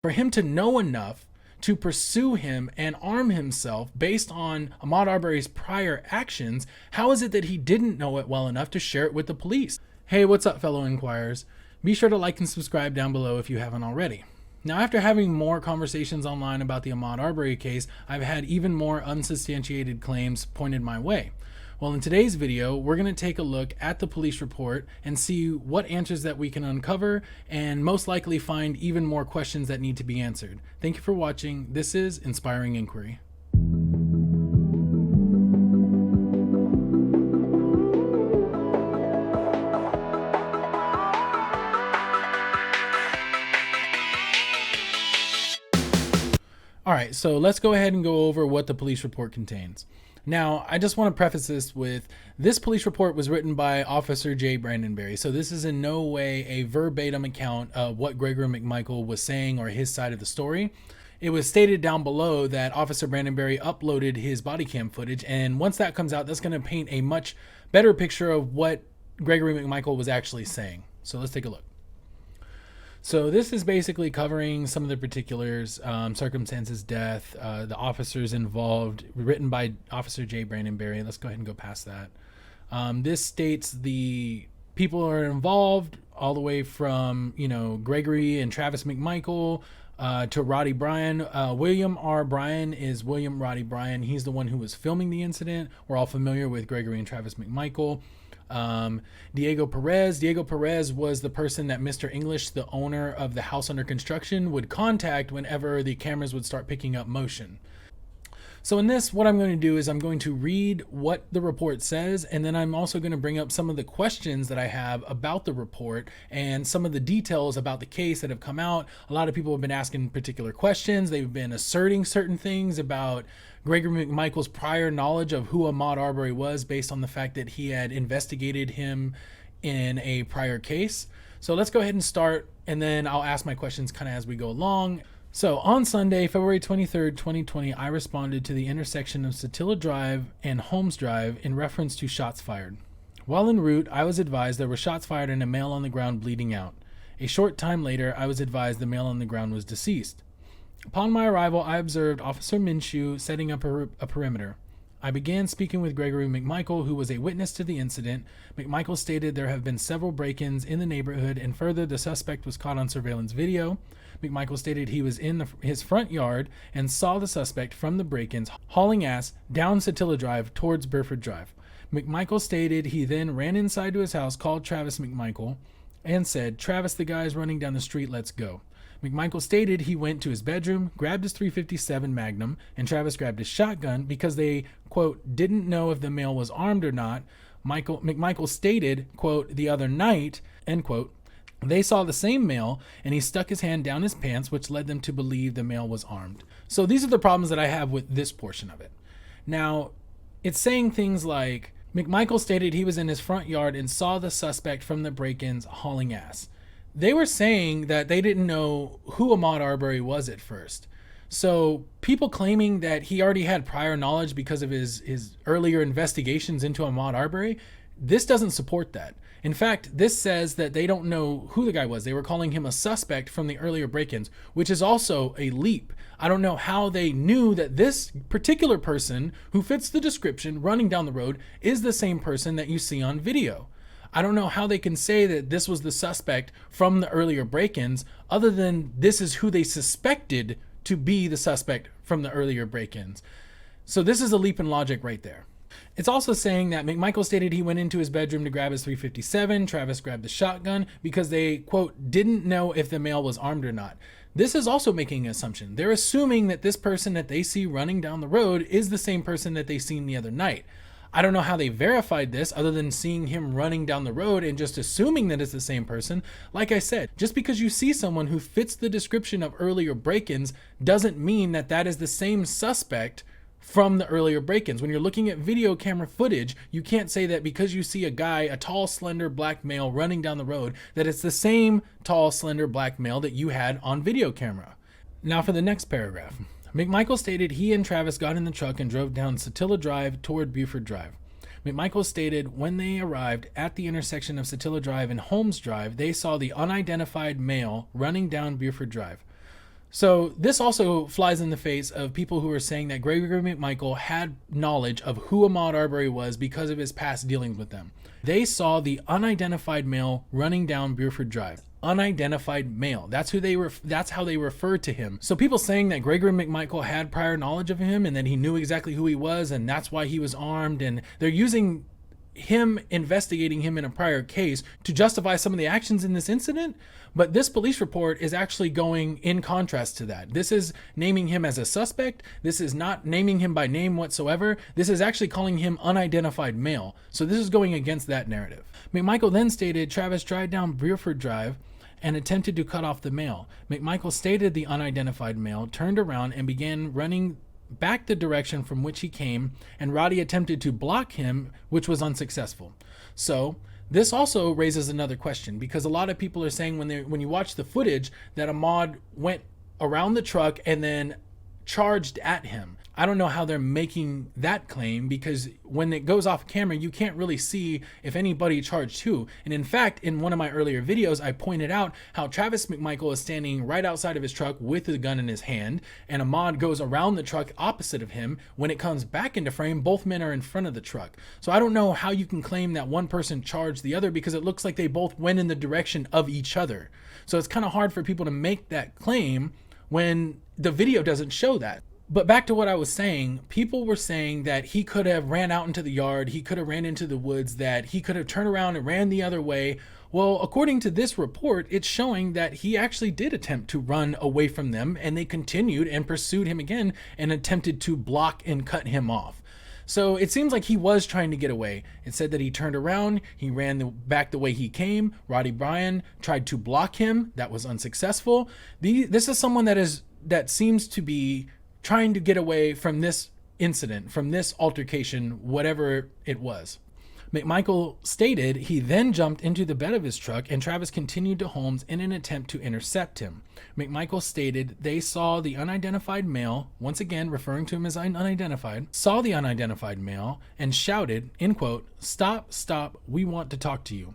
For him to know enough to pursue him and arm himself based on Ahmaud Arbery's prior actions, how is it that he didn't know it well enough to share it with the police? Hey, what's up, fellow inquirers? Be sure to like and subscribe down below if you haven't already. Now, after having more conversations online about the Ahmaud Arbery case, I've had even more unsubstantiated claims pointed my way. Well, in today's video, we're going to take a look at the police report and see what answers that we can uncover and most likely find even more questions that need to be answered. Thank you for watching. This is Inspiring Inquiry. All right, so let's go ahead and go over what the police report contains. Now, I just want to preface this police report was written by Officer Jay Brandenberry. So this is in no way a verbatim account of what Gregory McMichael was saying or his side of the story. It was stated down below that Officer Brandenberry uploaded his body cam footage. And once that comes out, that's going to paint a much better picture of what Gregory McMichael was actually saying. So let's take a look. So this is basically covering some of the particulars, circumstances, death, the officers involved, written by Officer Jay Brandenberry. Let's go ahead and go past that. This states the people are involved all the way from, Gregory and Travis McMichael to Roddy Bryan. William R. Bryan is William Roddy Bryan. He's the one who was filming the incident. We're all familiar with Gregory and Travis McMichael. Diego Perez was the person that Mr. English, the owner of the house under construction, would contact whenever the cameras would start picking up motion. So in this, what I'm going to do is I'm going to read what the report says, and then I'm also going to bring up some of the questions that I have about the report and some of the details about the case that have come out. A lot of people have been asking particular questions. They've been asserting certain things about Gregory McMichael's prior knowledge of who Ahmaud Arbery was based on the fact that he had investigated him in a prior case. So let's go ahead and start, and then I'll ask my questions kind of as we go along. So on Sunday, February 23rd, 2020, I responded to the intersection of Satilla Drive and Holmes Drive in reference to shots fired. While en route, I was advised there were shots fired and a male on the ground bleeding out. A short time later, I was advised the male on the ground was deceased. Upon my arrival, I observed Officer Minshew setting up a perimeter. I began speaking with Gregory McMichael, who was a witness to the incident. McMichael stated there have been several break-ins in the neighborhood, and further, the suspect was caught on surveillance video. McMichael stated he was in his front yard and saw the suspect from the break-ins hauling ass down Satilla Drive towards Burford Drive. McMichael stated he then ran inside to his house, called Travis McMichael, and said, "Travis, the guy's running down the street, let's go." McMichael stated he went to his bedroom, grabbed his .357 Magnum, and Travis grabbed his shotgun because they, quote, didn't know if the male was armed or not. McMichael stated, quote, the other night, end quote, they saw the same male and he stuck his hand down his pants, which led them to believe the male was armed. So these are the problems that I have with this portion of it. Now, it's saying things like, McMichael stated he was in his front yard and saw the suspect from the break-ins hauling ass. They were saying that they didn't know who Ahmaud Arbery was at first. So people claiming that he already had prior knowledge because of his earlier investigations into Ahmaud Arbery, this doesn't support that. In fact, this says that they don't know who the guy was. They were calling him a suspect from the earlier break-ins, which is also a leap. I don't know how they knew that this particular person who fits the description running down the road is the same person that you see on video. I don't know how they can say that this was the suspect from the earlier break-ins other than this is who they suspected to be the suspect from the earlier break-ins. So this is a leap in logic right there. It's also saying that McMichael stated he went into his bedroom to grab his .357, Travis grabbed the shotgun because they, quote, didn't know if the male was armed or not. This is also making an assumption. They're assuming that this person that they see running down the road is the same person that they seen the other night. I don't know how they verified this other than seeing him running down the road and just assuming that it's the same person. Like I said, just because you see someone who fits the description of earlier break-ins doesn't mean that that is the same suspect from the earlier break-ins. When you're looking at video camera footage, you can't say that because you see a guy, a tall, slender black male running down the road, that it's the same tall, slender black male that you had on video camera. Now for the next paragraph. McMichael stated he and Travis got in the truck and drove down Satilla Drive toward Buford Drive. McMichael stated when they arrived at the intersection of Satilla Drive and Holmes Drive, they saw the unidentified male running down Buford Drive. So this also flies in the face of people who are saying that Gregory McMichael had knowledge of who Ahmaud Arbery was because of his past dealings with them. They saw the unidentified male running down Buford Drive. Unidentified male. That's how they refer to him. So people saying that Gregory McMichael had prior knowledge of him and that he knew exactly who he was and that's why he was armed, and they're using him investigating him in a prior case to justify some of the actions in this incident. But this police report is actually going in contrast to that. This is naming him as a suspect. This is not naming him by name whatsoever. This is actually calling him unidentified male. So this is going against that narrative. McMichael then stated Travis tried down Buford Drive and attempted to cut off the male. McMichael stated the unidentified male turned around and began running back the direction from which he came, and Roddy attempted to block him, which was unsuccessful. So this also raises another question, because a lot of people are saying when you watch the footage that Ahmaud went around the truck and then charged at him. I don't know how they're making that claim, because when it goes off camera, you can't really see if anybody charged who. And in fact, in one of my earlier videos, I pointed out how Travis McMichael is standing right outside of his truck with the gun in his hand, and Ahmaud goes around the truck opposite of him. When it comes back into frame, both men are in front of the truck. So I don't know how you can claim that one person charged the other, because it looks like they both went in the direction of each other. So it's kind of hard for people to make that claim when the video doesn't show that. But back to what I was saying, people were saying that he could have ran out into the yard, he could have ran into the woods, that he could have turned around and ran the other way. Well, according to this report, it's showing that he actually did attempt to run away from them, and they continued and pursued him again and attempted to block and cut him off. So it seems like he was trying to get away. It said that he turned around, he ran back the way he came. Roddy Bryan tried to block him. That was unsuccessful. This is someone that seems to be trying to get away from this incident, from this altercation, whatever it was. McMichael stated he then jumped into the bed of his truck and Travis continued to Holmes in an attempt to intercept him. McMichael stated they saw the unidentified male, once again referring to him as unidentified, saw the unidentified male and shouted, end quote, "Stop, stop, we want to talk to you,"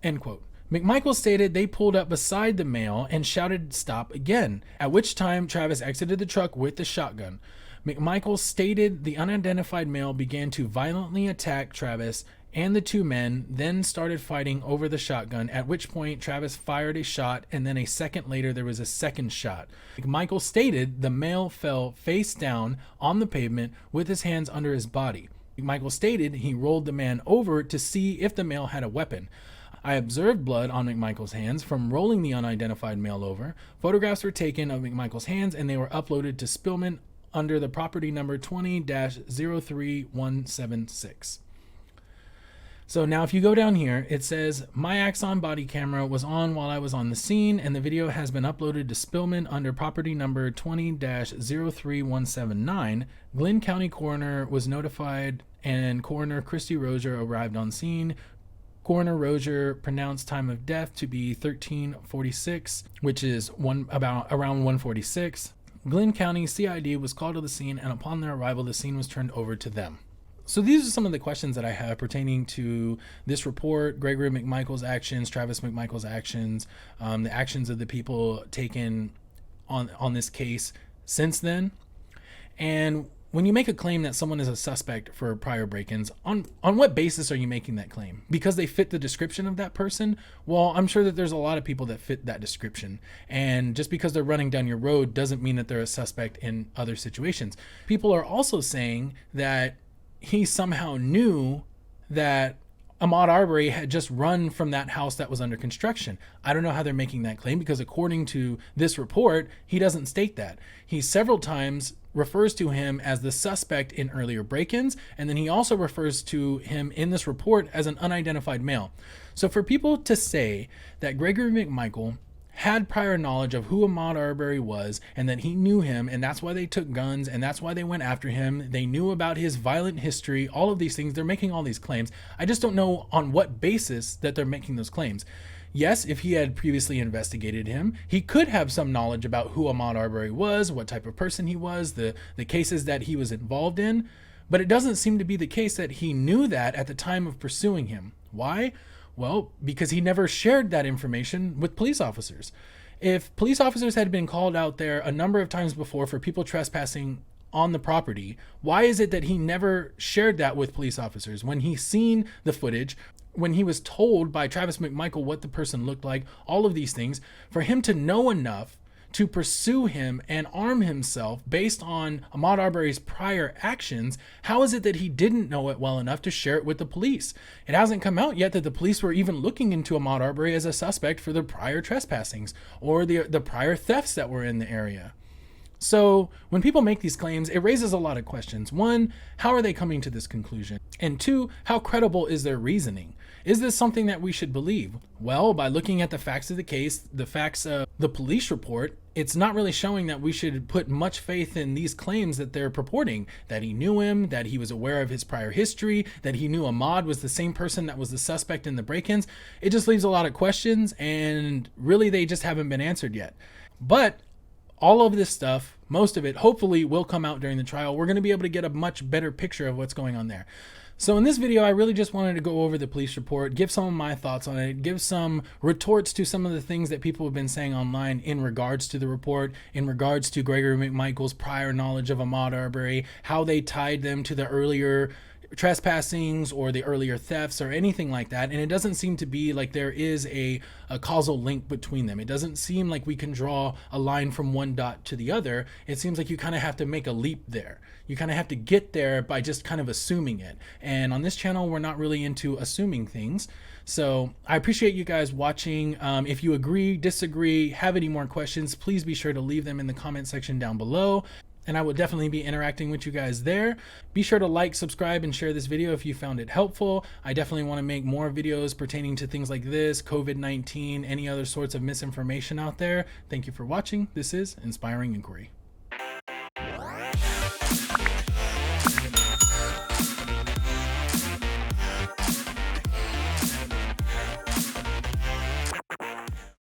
end quote. McMichael stated they pulled up beside the male and shouted stop again, at which time Travis exited the truck with the shotgun. McMichael stated the unidentified male began to violently attack Travis and the two men, then started fighting over the shotgun, at which point Travis fired a shot, and then a second later there was a second shot. McMichael stated the male fell face down on the pavement with his hands under his body. McMichael stated he rolled the man over to see if the male had a weapon. I observed blood on McMichael's hands from rolling the unidentified male over. Photographs were taken of McMichael's hands and they were uploaded to Spillman under the property number 20-03176. So now if you go down here, it says my Axon body camera was on while I was on the scene, and the video has been uploaded to Spillman under property number 20-03179. Glenn County Coroner was notified and Coroner Christy Rozier arrived on scene. Coroner Rozier pronounced time of death to be 13:46, which is around 1:46. Glenn County CID was called to the scene, and upon their arrival, the scene was turned over to them. So these are some of the questions that I have pertaining to this report, Gregory McMichael's actions, Travis McMichael's actions, the actions of the people taken on this case since then. And when you make a claim that someone is a suspect for prior break-ins, on what basis are you making that claim? Because they fit the description of that person? Well, I'm sure that there's a lot of people that fit that description. And just because they're running down your road doesn't mean that they're a suspect in other situations. People are also saying that he somehow knew that Ahmaud Arbery had just run from that house that was under construction. I don't know how they're making that claim, because according to this report, he doesn't state that. He several times refers to him as the suspect in earlier break-ins, and then he also refers to him in this report as an unidentified male. So for people to say that Gregory McMichael had prior knowledge of who Ahmaud Arbery was and that he knew him, and that's why they took guns and that's why they went after him, they knew about his violent history, all of these things, they're making all these claims. I just don't know on what basis that they're making those claims. Yes, if he had previously investigated him, he could have some knowledge about who Ahmaud Arbery was, what type of person he was, the cases that he was involved in, but it doesn't seem to be the case that he knew that at the time of pursuing him. Why? Well, because he never shared that information with police officers. If police officers had been called out there a number of times before for people trespassing on the property, why is it that he never shared that with police officers when he's seen the footage, when he was told by Travis McMichael what the person looked like, all of these things, for him to know enough to pursue him and arm himself based on Ahmaud Arbery's prior actions? How is it that he didn't know it well enough to share it with the police? It hasn't come out yet that the police were even looking into Ahmaud Arbery as a suspect for the prior trespassings or the prior thefts that were in the area. So when people make these claims, it raises a lot of questions. One, how are they coming to this conclusion? And two, how credible is their reasoning? Is this something that we should believe? Well, by looking at the facts of the case, the facts of the police report, it's not really showing that we should put much faith in these claims that they're purporting, that he knew him, that he was aware of his prior history, that he knew Ahmaud was the same person that was the suspect in the break-ins. It just leaves a lot of questions, and really they just haven't been answered yet. But all of this stuff, most of it, hopefully will come out during the trial. We're going to be able to get a much better picture of what's going on there. So in this video, I really just wanted to go over the police report, give some of my thoughts on it, give some retorts to some of the things that people have been saying online in regards to the report, in regards to Gregory McMichael's prior knowledge of Ahmaud Arbery, how they tied them to the earlier trespassings or the earlier thefts or anything like that. And it doesn't seem to be like there is a causal link between them. It doesn't seem like we can draw a line from one dot to the other. It seems like you kind of have to make a leap there. You kind of have to get there by just kind of assuming it. And on this channel, we're not really into assuming things. So I appreciate you guys watching. If you agree, disagree, have any more questions, please be sure to leave them in the comment section down below. And I will definitely be interacting with you guys there. Be sure to like, subscribe, and share this video if you found it helpful. I definitely want to make more videos pertaining to things like this, COVID-19, any other sorts of misinformation out there. Thank you for watching. This is Inspiring Inquiry.